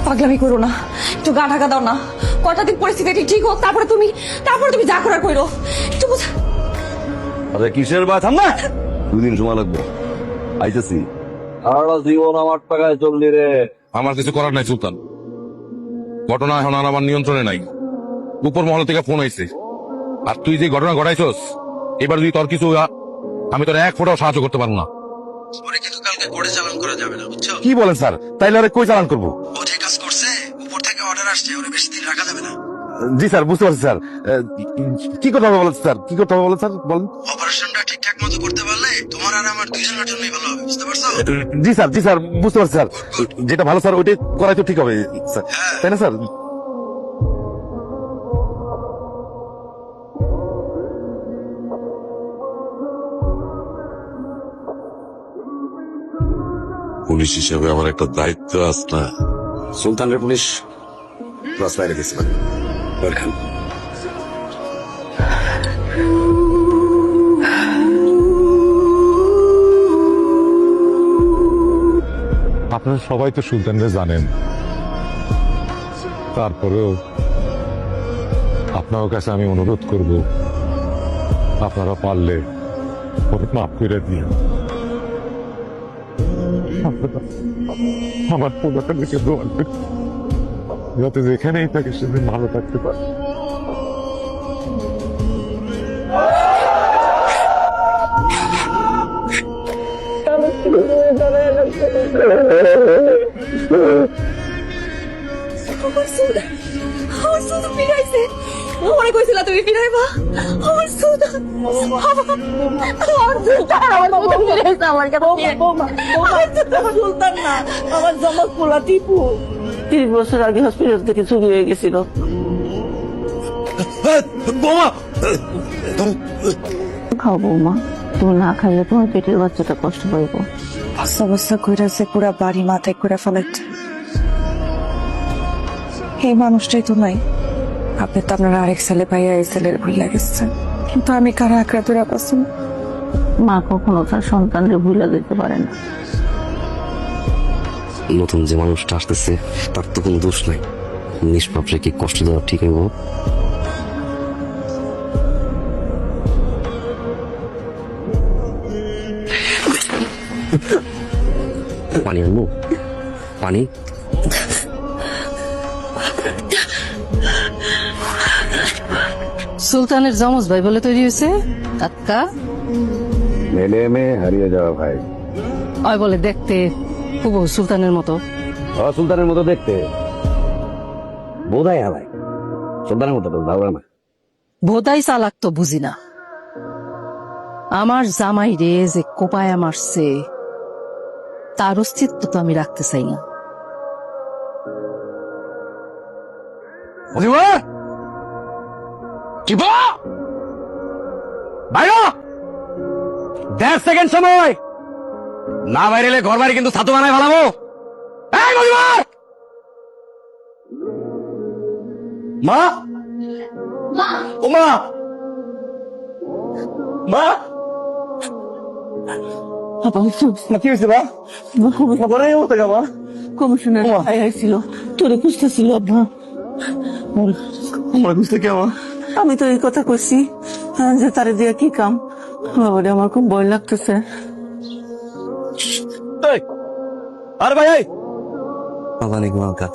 পাগলামি করো না, একটু গা ঢাকা দাও না। কটা দিন পরিস্থিতি ঠিক হোক, তারপরে তুমি যা করার করো। একটু বুঝা। আরে কিসের বা থাম না, 2 দিন সময় লাগবে, আইতেছি। সারা জীবন আমার টাকায় চললি রে। আমার কিছু করার নাই সুলতান, ঘটনা এখন আর আমার নিয়ন্ত্রণে নাই। উপর মহল থেকে ফোন হয়েছে, আর তুই যে ঘটনা ঘটাইছস, এবার যদি তোর কিছু আমি তোর 1 ফোঁটাও সাহায্য করতে পারবো না। ওরে কিন্তু কালকে কোর্টে চালান করা যাবে না, বুঝছো? কি বলেন স্যার? তাইলে ওরে কই চালান করবো? ও যে কাজ করছে, উপর থেকে অর্ডার আসছে, ওরে বেশি দিন রাখা যাবে না। জি স্যার, বুঝতে পারছি স্যার। কি করতে হবে বলেন স্যার? কি করতে হবে বলেন স্যার, বলেন। অপারেশনটা ঠিকঠাক মতো করতে পারলে তোমার আর আমার দুইজনের জন্যই ভালো হবে, বুঝতে পারছো? জি স্যার, জি স্যার, বুঝতে পারছি স্যার। যেটা ভালো স্যার ওইটাই করাই তো ঠিক হবে স্যার, তাই না স্যার? পুলিশ হিসেবে আমার একটা দায়িত্ব আছে না? সুলতানের পুলিশ ক্রস বাইরে গেছে মানে ওয়েলকাম। আপনারা সবাই তো সুলতানরে জানেন, তারপরেও আপনার কাছে আমি অনুরোধ করব, আপনারা পারলে ওকে মাফ করে দিন। আমার পোলাটা দেখে দোয়া করি, যাতে যেখানেই থাকে সেদিন ভালো থাকতে পারে। আমার সুদা ফিরাইছে। মনে কইছিলা তুমি ফিরাইবা? আমার সুদা, আমার সুদা ফিরাইছে আমার কাছে। সুলতান না, আমার জমক পোলা টিপু 30 বছর আগে হসপিটাল থেকে চুরি হয়ে গেছিল। খাও বৌমা, তুমি না খাইলে তোমার পেটের বাচ্চাটা কষ্ট পাইব। বস্তা বস্তা কইরাছে, পুরা বাড়ি মাথায় করে ফেলাইছে। এই মানুষটাই তো নাই। আপনি তো আপনার আরেক ছেলে ভাইয়া এই ছেলের ভুলে গেছেন, কিন্তু আমি কারা আঁকড়া ধরে পাচ্ছি। মা কখনো তার সন্তানকে ভুলে দিতে পারে না। নতুন যে মানুষটা আসতেছে তার তো কোনো দোষ নাই, নিষ্পাপ রেখে কষ্ট দেওয়া ঠিক হইব? পানি আনবো? পানি? সুলতানের জমজ ভাই বলে তৈরি হয়েছে আক্কা। মেলে মেয়ে হারিয়ে যাওয়া ভাই। ওই বলে দেখতে খুব সুলতানের মতো। সুলতানের মতো দেখতে বোধাই হালাই, সুলতানের মতো তো ভালো না। বোধাই চালাক তো বুঝি না। আমার জামাই রে যে কোপায়া মারছে, তার অস্তিত্ব তো আমি রাখতে চাই না। দেড় সেকেন্ড সময় না বাইরে ঘর বাড়ি কিন্তু ছাতু বানায় ভালাবো। মা, ও মা, মা, কি হয়েছে মা? খবর এই অবস্থা মা? কমিশনের ভাই আইছিল, তোরে খুঁজতেছিল আব্বা। আমার বুঝতে কে মা? আমি তো এই কথা কইছি যে তারে দিয়ে কি কাম। বাবারে আমার খুব ভয় লাগতেছে। আরে ভাই এই অনেক মালকা।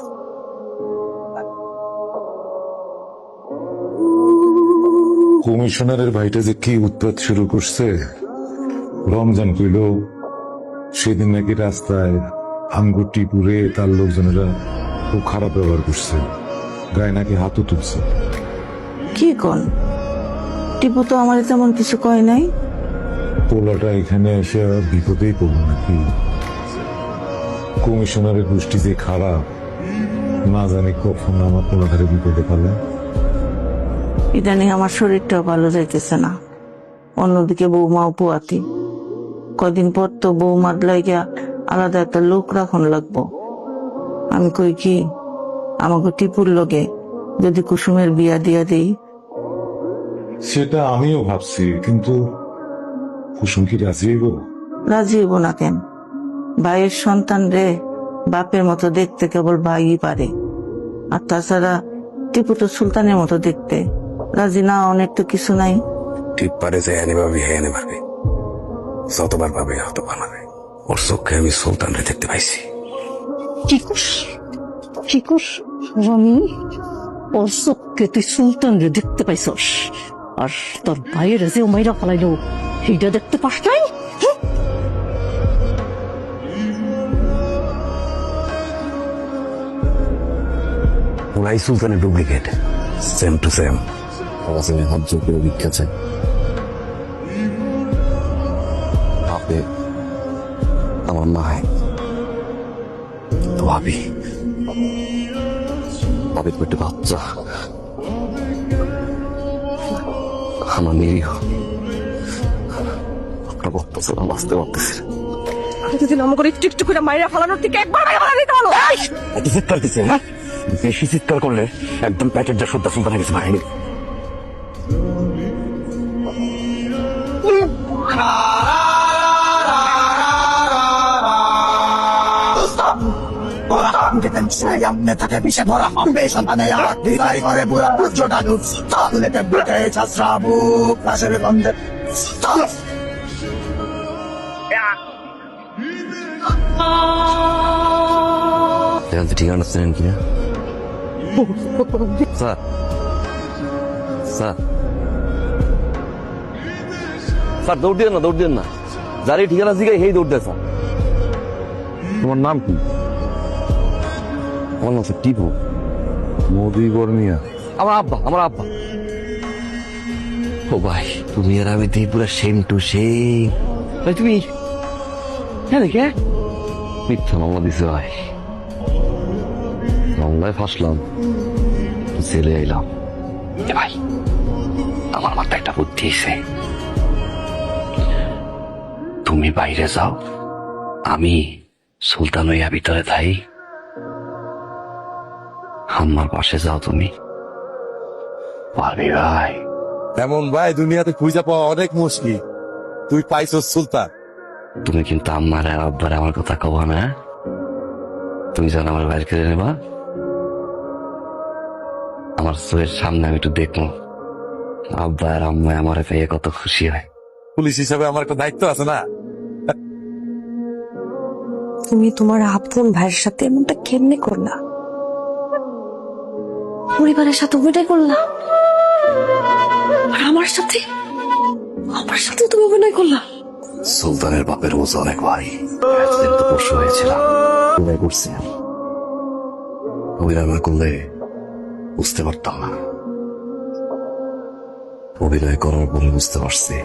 কমিশনারের ভাইটা যে কি উৎপাত শুরু করছে, রমজান কইল সেদিন নাকি রাস্তায় আঙ্গুর টিপুরে তার লোকজনেরা খুব খারাপ ব্যবহার করছে, গায়ে নাকি হাতও তুলছে। কি কন? টিপু তো আমার তেমন কিছু কয় নাই। পোলাটা এখানে এসে বিপদেই পড়ল নাকি? কমিশনারের গোষ্ঠী যে খারাপ, না জানি কখন আমার পোলাটারে বিপদে ফেলে। ইদানিং আমার শরীরটাও ভালো যাইতেছে না। অন্যদিকে বৌমাও পোয়াতি। কদিন পর তো বৌমার লাইগা আলাদা একটা লোক রাখন লাগবো। আমি কই কি, আমাকে টিপুর লগে যদি কুসুমের বিয়া দিয়া দেই। সেটা আমিও ভাবছি, কিন্তু কুসুম কি রাজি হইব? রাজি হইব না কেন? ভাইয়ের সন্তান রে বাপের মতো দেখতে কেবল ভাইই পারে। আর তাছাড়া টিপু তো সুলতানের মতো দেখতে, রাজি না অনেক তো কিছু নাই। ঠিক পারে যে এনে ভাবি হ্যাঁ এনে ভাবি, যতবার ভাবে হত বানাবে। ওর চোখে আমি সুলতানরে দেখতে পাইছি। কি কুস রনি, ওর চোখকে তুই সুলতান রে দেখতে পাইছস, আর তোর ভাইয়ের যে মাইরা ফেলাইলো সেইটা দেখতে পাস নাই? ওরাই সুলতানের ডুপ্লিকেট, সেম টু সেম। আমার কাছে হাত জোর করে ভিক্ষা চাই। আপনি আমার মায় তো ভাবি, ভাবির পেটে বাচ্চা, আমার নিরীহ। আপনার বক্তব্য বাঁচতে পারতেছি না। যদি নাম করে একটু একটু করে মাইরা ফেলানোর থেকে একবার মাইরা ফেলা দিতে হলো। এত চিৎকার দিচ্ছে না, বেশি চিৎকার করলে একদম প্যাকেট যা সদ্যা সুলতানের কিছু বাহিনী। এখন তো ঠিকানা চেনেন কিনা? স্যার স্যার স্যার দৌড় দিয়ে না, দৌড় দিয়ে না, যার এই ঠিকানা জিগাই সেই দৌড় দেয় স্যার। তোমার নাম কি? আমার নাম স্যার টিপু। মোদি বর্মিয়া। আমার আব্বা, আমার আব্বা। ও ভাই, তুমি আর আমি দেখি পুরো সেম টু সেম। ভাই তুমি হ্যাঁ কে মিথ্যা মামলা দিছে ভাই, মামলায় ফাঁসলাম, জেলে আইলাম। ভাই আমার মাথায় একটা বুদ্ধি এসে, তুমি বাইরে যাও, আমি সুলতান হইয়া ভিতরে থাই। আমার পাশে যাও তুমি, পারবি ভাই? এমন ভাই দুনিয়াতে খুঁজে পাওয়া অনেক মুশকিল, তুই পাইছস সুলতান। তুমি কিন্তু আমার আর আব্বার আমার কথা কবা না, তুমি যেন আমার বাইরে কেড়ে নেবা। আমার চোখের সামনে আমি একটু দেখবো আব্বা আর আম্মা আমার পেয়ে কত খুশি হয়। পুলিশ হিসাবে আমার একটা দায়িত্ব আছে না। তুমি তোমার আপন ভাইয়ের সাথে এমনটা কেমনে করলা? পরিবারের সাথে অভিনয় করলা, আর আমার সাথে তুমি অভিনয় করলা। সুলতানের বাপের ওজন অনেক ভাই, এতদিন তো পশু হয়েছিলাম, অভিনয় করছি। অভিনয় না করলে বুঝতে পারতাম না, অভিনয় করার পরে বুঝতে পারছি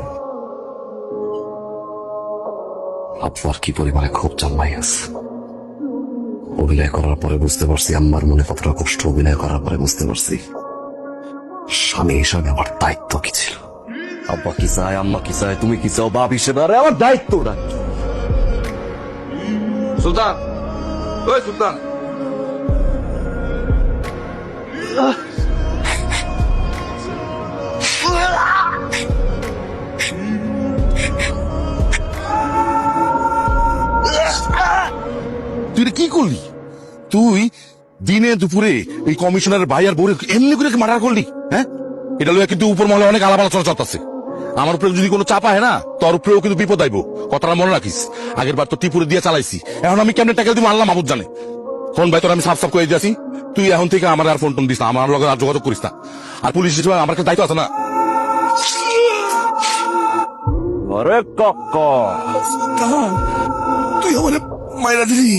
আব্বার কি পরিমাণে খুব জন্মাই আছে। অভিনয় করার পরে বুঝতে পারছি আম্মার মনে কতটা কষ্ট, অভিনয় করার পরে বুঝতে পারছি স্বামী হিসাবে আমার দায়িত্ব কি ছিল। আব্বা কি চায়, আম্মা কি চায়, তুমি কি চাও, বাপ হিসেবে আরে আমার দায়িত্বটা। সুলতান, ওই সুলতান, তুই কি করলি? তুই দিনে দুপুরে এই কমিশনারের ভাই আর বউরে এমনি করে মার্ডার করলি? হ্যাঁ, এটা লইয়া কিন্তু উপর মহলে অনেক আলাপ আলোচনা চলতেছে। আমার উপরে যদি কোনো চাপ হয় না, তোর উপরেও কিন্তু বিপদ আইব, কথাটা মনে রাখিস। আগের বার তো টিপুরে দিয়ে চালাইছি, এখন আমি কেমনে টাকা দিব আল্লাহ মাহবুদ জানে। ফোন ভাই তোর আমি সাফ সাফ করে দিয়েছি, তুই এখন থেকে আমার আর ফোন টোন দিস না, আমার লগে আর যোগাযোগ করিস না। আর পুলিশ হিসেবে আমার কাছে দায়িত্ব আছে না। আরে কাকা তুই আমার মাইরা দিলি।